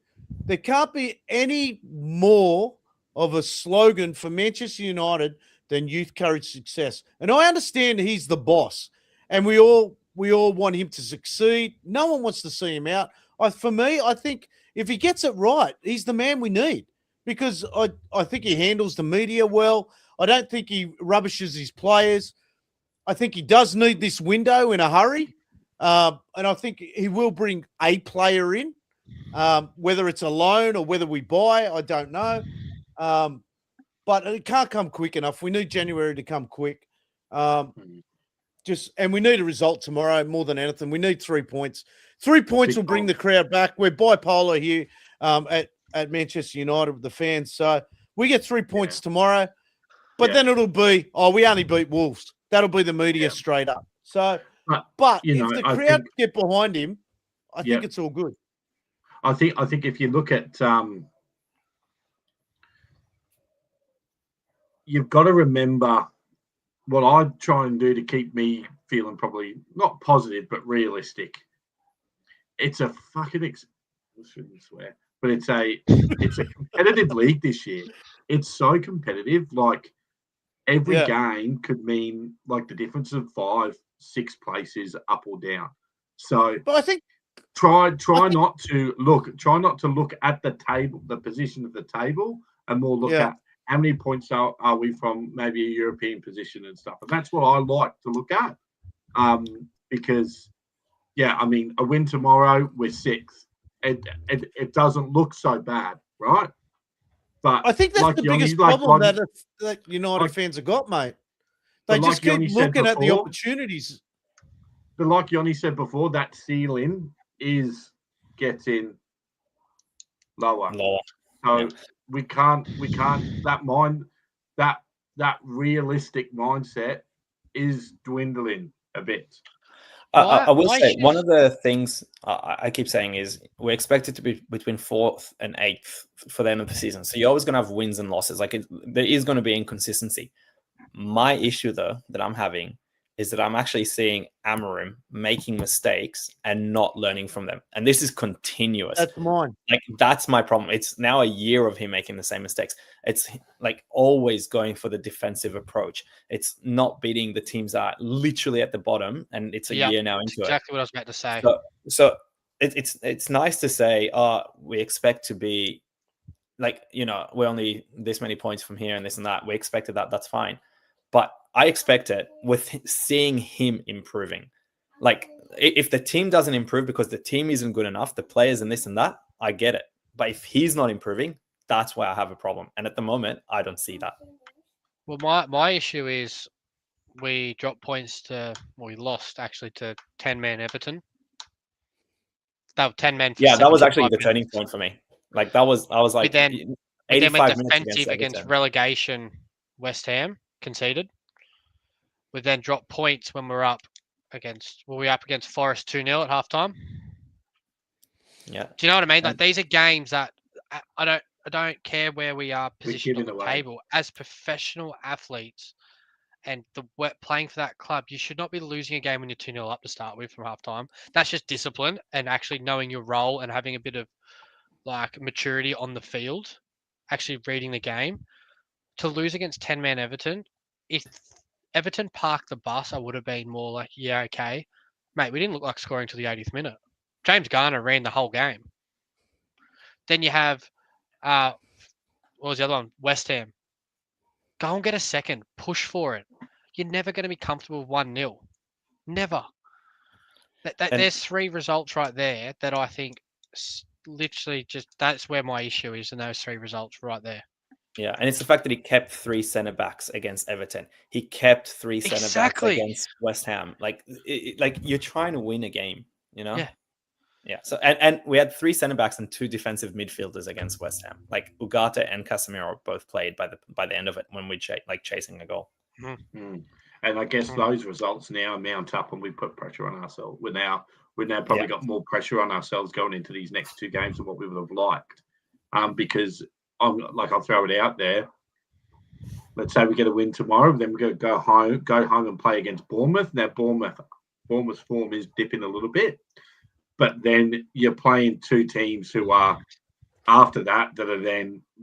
there can't be any more of a slogan for Manchester United than youth courage success. And I understand he's the boss, and we all want him to succeed. No one wants to see him out. For me, I think if he gets it right, he's the man we need, because I think he handles the media well. I don't think he rubbishes his players. I think he does need this window in a hurry. And I think he will bring a player in, whether it's a loan or whether we buy, I don't know. But it can't come quick enough. We need January to come quick. And we need a result tomorrow more than anything. We need 3 points. 3 points will bring the crowd back. We're bipolar here at Manchester United with the fans. So we get 3 points tomorrow. But then it'll be, we only beat Wolves. That'll be the media straight up. So, but if the crowd get behind him, I think it's all good. I think if you look at, you've got to remember what I try and do to keep me feeling probably not positive, but realistic. It's a fucking I shouldn't swear, but it's a competitive league this year. It's so competitive. Like every Yeah. game could mean like the difference of 5, 6 places up or down. So But I think try not to look at the table, the position of the table, and more look Yeah. at how many points are we from maybe a European position and stuff. And that's what I like to look at. Because yeah, I mean, a win tomorrow, we're 6th. It doesn't look so bad, right? But I think that's like the Yoni, biggest like problem Rod- that United like- fans have got, mate. but They like just keep Yoni said looking at the before- opportunities. But like Yoni said before, that ceiling is getting lower. Lower. So Yeah. we can't that realistic mindset is dwindling a bit. I will My say issue one is- of the things I keep saying is we're expected to be between 4th and 8th for the end of the season. So you're always going to have wins and losses. There is going to be inconsistency. My issue, though, that I'm having is that I'm actually seeing Amorim making mistakes and not learning from them. And this is continuous. That's mine. Like, that's my problem. It's now a year of him making the same mistakes. It's like always going for the defensive approach. It's not beating the teams that are literally at the bottom, and it's a Yeah, year now That's into it. exactly what I was about to say. So it's nice to say, we expect to be like, we're only this many points from here and this and that. We expected that. That's fine. But I expect it with seeing him improving. Like, if the team doesn't improve because the team isn't good enough, the players and this and that, I get it. But if he's not improving, that's where I have a problem. And at the moment, I don't see that. Well, my issue is we dropped points we lost actually to 10-man Everton. That was 10 men. For Yeah, that was actually 75 the turning minutes. point for me. Like, I was like, We then 85 went minutes defensive against Everton. relegation. West Ham conceded. We then dropped points when we were up against Forest 2-0 at halftime. Yeah. Do you know what I mean? Like, And- these are games that I don't care where we are We're positioned on giving the away. table as professional athletes and playing for that club. You should not be losing a game when you're 2-0 up to start with from halftime. That's just discipline and actually knowing your role and having a bit of like maturity on the field, actually reading the game. To lose against 10-man Everton, if Everton parked the bus, I would have been more like, yeah, okay. Mate, we didn't look like scoring till the 80th minute. James Garner ran the whole game. Then you have, what was the other one? West Ham. Go and get a second. Push for it. You're never going to be comfortable with 1-0. Never. And- There's 3 results right there that I think literally that's where my issue is in those 3 results right there. Yeah, and it's the fact that he kept 3 centre backs against Everton. He kept 3 centre backs Exactly. against West Ham. Like, like you're trying to win a game, Yeah. Yeah. So and we had 3 centre backs and 2 defensive midfielders against West Ham. Like Ugarte and Casemiro both played by the end of it when we chasing a goal. And I guess those results now mount up, and we put pressure on ourselves. We're now probably got more pressure on ourselves going into these next 2 games than what we would have liked. Because I'll throw it out there. Let's say we get a win tomorrow, then we go home and play against Bournemouth. Now Bournemouth's form is dipping a little bit, but then you're playing 2 teams who are after that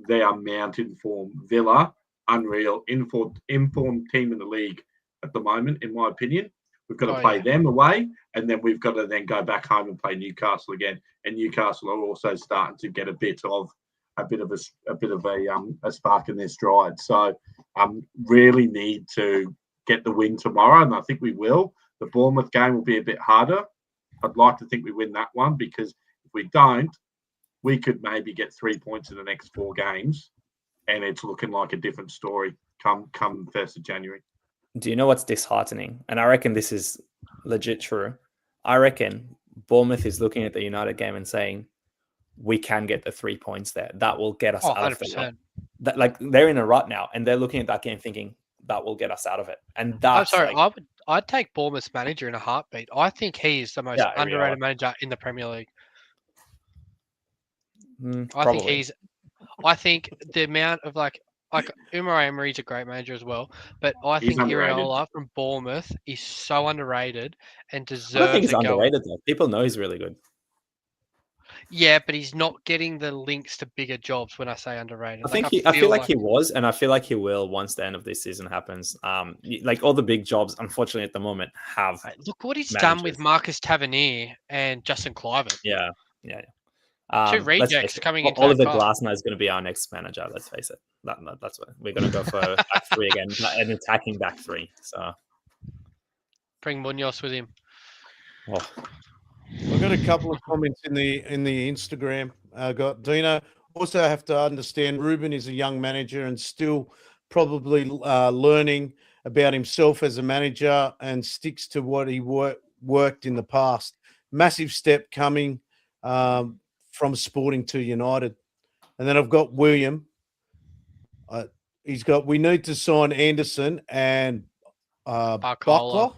they are mountain form. Villa, unreal, informed team in the league at the moment, in my opinion. We've got to play them away, and then we've got to then go back home and play Newcastle again. And Newcastle are also starting to get a bit of a spark in their stride. So really need to get the win tomorrow, and I think we will. The Bournemouth game will be a bit harder. I'd like to think we win that one, because if we don't, we could maybe get 3 points in the next 4 games, and it's looking like a different story come 1st of January. Do you know what's disheartening? And I reckon this is legit true. I reckon Bournemouth is looking at the United game and saying, we can get the 3 points there. That will get us out of the rut. Like, they're in a rut now, and they're looking at that game thinking that will get us out of it. And that's I'd take Bournemouth's manager in a heartbeat. I think he's the most underrated manager in the Premier League. I think the amount of like Umar Emery's a great manager as well, but I think Iraola from Bournemouth is so underrated and deserves I don't think he's a go. underrated though. People know he's really good. Yeah, but he's not getting the links to bigger jobs when I say underrated. I feel like he was, and I feel like he will once the end of this season happens. Like all the big jobs, unfortunately, at the moment have. Right, look what he's done with managers. Marcus Tavernier and Justin Clivert. Yeah. Two Let's rejects face it, coming into Oliver that club. Glasner is going to be our next manager. Let's face it. That's what we're going to go for back three again, an attacking back three. So Bring Munoz with him. oh, I've got a couple of comments in the Instagram. Got Dino. Also have to understand Ruben is a young manager and still probably learning about himself as a manager and sticks to what he worked in the past. Massive step coming from Sporting to United. And then I've got William. We need to sign Anderson and Barcola.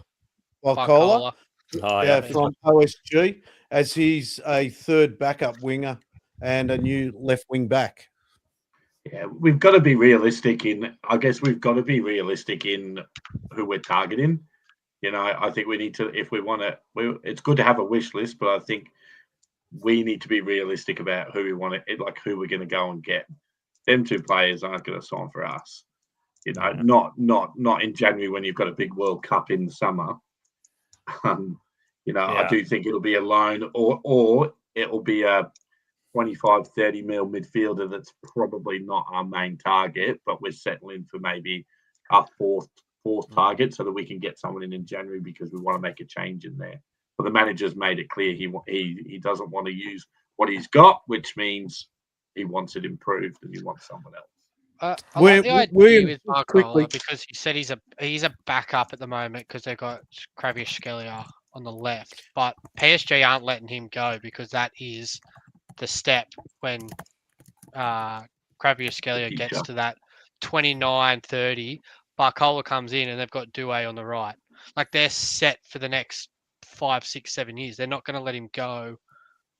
Barcola. yeah. From OSG, as he's a third backup winger and a new left wing back. Yeah, we've got to be realistic in who we're targeting. You know, I think we need to, if we want to, it's good to have a wish list, but I think we need to be realistic about who we want to, like who we're going to go and get. Them two players aren't going to sign for us. You know, not in January when you've got a big World Cup in the summer. You know, I do think it'll be a loan or it'll be a 25, 30 mil midfielder that's probably not our main target, but we're settling for maybe our fourth target so that we can get someone in January because we want to make a change in there. But the manager's made it clear he doesn't want to use what he's got, which means he wants it improved and he wants someone else. I like the idea with Barcola because he said he's a backup at the moment because they've got Kvaratskhelia on the left, but PSG aren't letting him go because that is the step when Kvaratskhelia gets to that 29, 30. Barcola comes in and they've got Doué on the right. Like they're set for the next 5, 6, 7 years. They're not going to let him go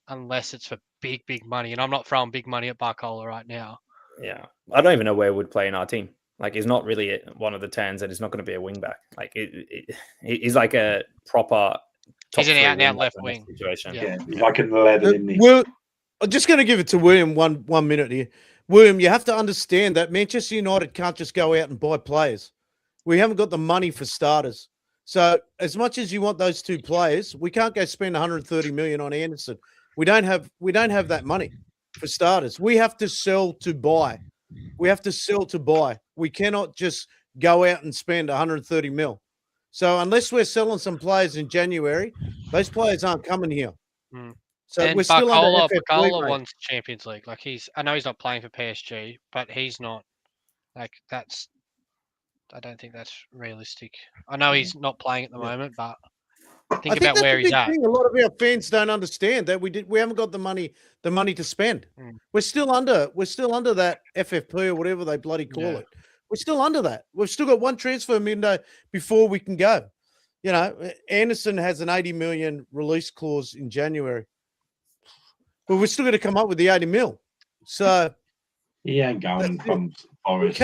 unless it's for big money. And I'm not throwing big money at Barcola right now. Yeah, I don't even know where he would play in our team. Like, he's not really one of the 10s, and he's not going to be a wing back. Like, he's like a proper. He's an out-and-out left wing situation. Yeah, he's like in the leather, isn't he? Well, I'm just going to give it to William one minute here. William, you have to understand that Manchester United can't just go out and buy players. We haven't got the money for starters. So, as much as you want those two players, we can't go spend 130 million on Anderson. We don't have that money for starters. We have to sell to buy. We cannot just go out and spend 130 mil. So unless we're selling some players in January, those players aren't coming here. So and we're still under Barcola wants Champions League. Like I know he's not playing for PSG, but he's not like that's. I don't think that's realistic. I know he's not playing at the moment, but think about where he's at. A lot of our fans don't understand that we haven't got the money to spend. We're still under that FFP or whatever they bloody call it. We're still under that. We've still got one transfer window before we can go. You know, Anderson has an 80 million release clause in January, but we're still going to come up with the 80 mil. So he ain't going from Forest.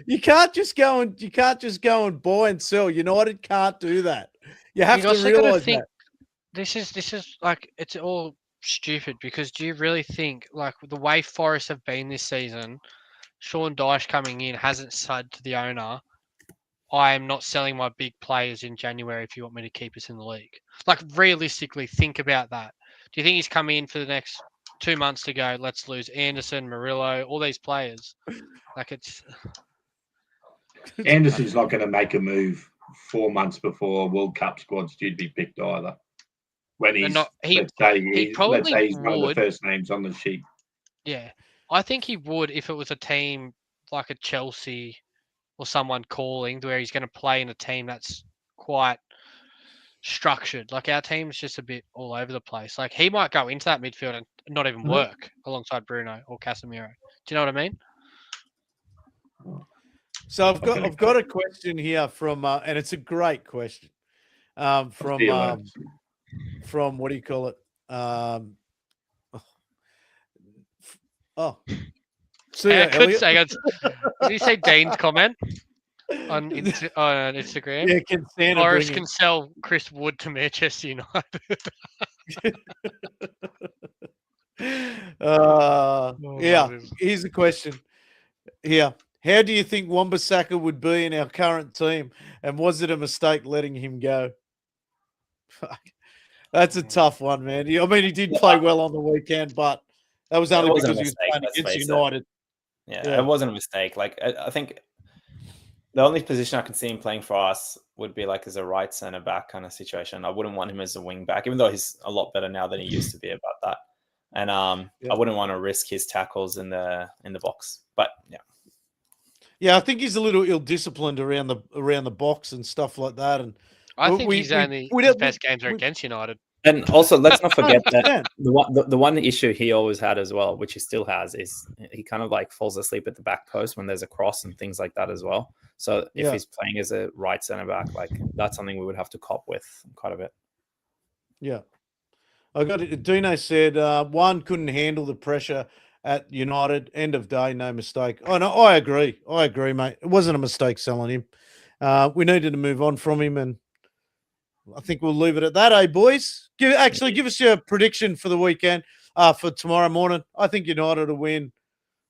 You can't just go and buy and sell. United can't do that. You have to realize that. This is like, it's all stupid because do you really think, like, the way Forest have been this season, Sean Dyche coming in hasn't said to the owner, I am not selling my big players in January if you want me to keep us in the league. Like, realistically, think about that. Do you think he's come in for the next 2 months to go, let's lose Anderson, Murillo, all these players? Like, it's... Anderson's not going to make a move 4 months before World Cup squad's due to be picked either. When he's, let's say he's one of the first names on the sheet. Yeah. I think he would if it was a team like a Chelsea or someone calling where he's going to play in a team that's quite structured. Like, our team's just a bit all over the place. Like, he might go into that midfield and not even work alongside Bruno or Casemiro. Do you know what I mean? So I've got a question here from and it's a great question from what do you call it? Did you say Dean's comment on Instagram? Yeah, Forest can sell Chris Wood to Manchester United. Yeah. love him. Here's the question. Here. How do you think Wan-Bissaka would be in our current team? And was it a mistake letting him go? Fuck. That's a tough one, man. I mean, he did play well on the weekend, but that was It only wasn't a because he was mistake, playing let's against face it. United. Yeah, Yeah. it wasn't a mistake. Like I think the only position I can see him playing for us would be like as a right centre back kind of situation. I wouldn't want him as a wing back, even though he's a lot better now than he used to be about that. And Yeah. I wouldn't want to risk his tackles in the box. But yeah, Yeah, I think he's a little ill-disciplined around the box and stuff like that. And I we- think we- his we- only we his don't- best games are we- against United. and also let's not forget that 100%. the one issue he always had as well, which he still has, is he kind of like falls asleep at the back post when there's a cross and things like that as well. So if Yeah. he's playing as a right centre back, like that's something we would have to cop with quite a bit. Yeah. I got it. Dino said one couldn't handle the pressure at United. End of day, no mistake. Oh no, I agree. I agree, mate. It wasn't a mistake selling him. We needed to move on from him, and I think we'll leave it at that, boys? Give us your prediction for the weekend, for tomorrow morning. I think United will win.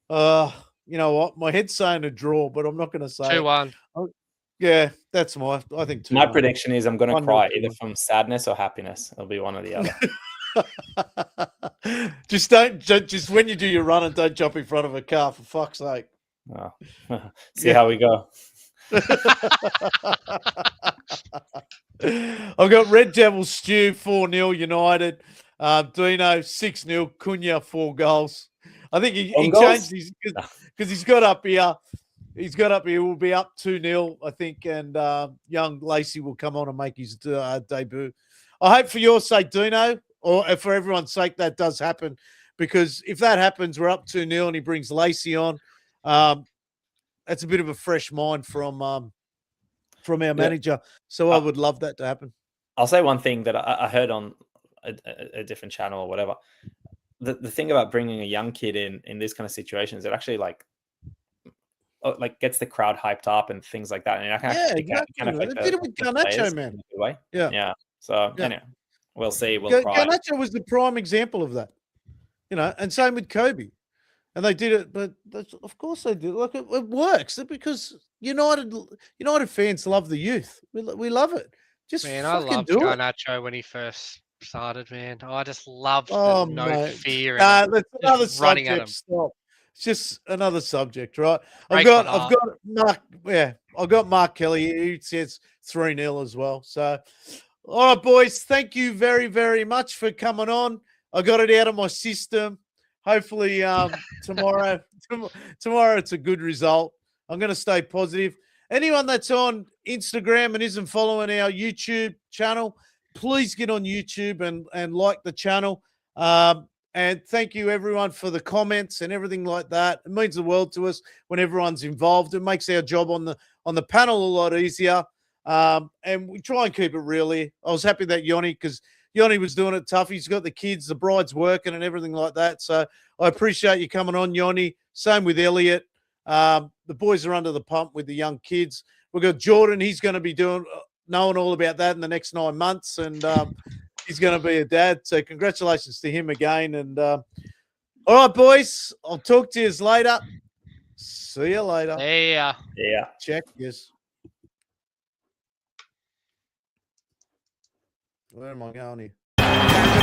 You know what? My head's saying a draw, but I'm not going to say it. 2-1. Yeah, that's I think 2-1. My prediction is I'm going to 1-0, cry 2-1. either from sadness or happiness. It'll be one or the other. just when you do your run and don't jump in front of a car, for fuck's sake. Oh. See how we go. I've got Red Devil Stew 4-0 United. Dino 6-0. Cunha 4 goals. I think he goals? changed his because he's got up here. He's got up here. We'll be up 2-0, I think, and young Lacey will come on and make his debut. I hope for your sake, Dino, or for everyone's sake, that does happen, because if that happens, we're up 2-0 and he brings Lacey on. That's a bit of a fresh mind from our manager. So I would love that to happen. I'll say one thing that I heard on a different channel or whatever. The thing about bringing a young kid in this kind of situations, it actually like gets the crowd hyped up and things like that. And it can affect They did it with Garnacho, man. in a good way. Yeah. So Yeah. anyway, we'll see. We'll try. Garnacho was the prime example of that, and same with Kobe. And they did it, but of course they did. Like it works because United fans love the youth. We love it. Just Man, I fucking loved do it. Garnacho when he first started, man. I just loved Oh, the no mate. fear. That's another just running at subject. him. Stop. It's just another subject, right? Breaks I've my got Mark. Yeah, I've got Mark Kelly. He says 3-0 as well. So, all right, boys. Thank you very, very much for coming on. I got it out of my system. Hopefully, tomorrow it's a good result. I'm going to stay positive. Anyone that's on Instagram and isn't following our YouTube channel, please get on YouTube and like the channel. And thank you, everyone, for the comments and everything like that. It means the world to us when everyone's involved. It makes our job on the panel a lot easier. And we try and keep it real here. I was happy that because Yoni was doing it tough. He's got the kids, the bride's working and everything like that. So I appreciate you coming on, Yoni. Same with Elliot. The boys are under the pump with the young kids. We've got Jordan. He's going to be knowing all about that in the next 9 months. And he's going to be a dad. So congratulations to him again. And all right, boys, I'll talk to you later. See you later. Yeah. Check. Yes. Where am I going here?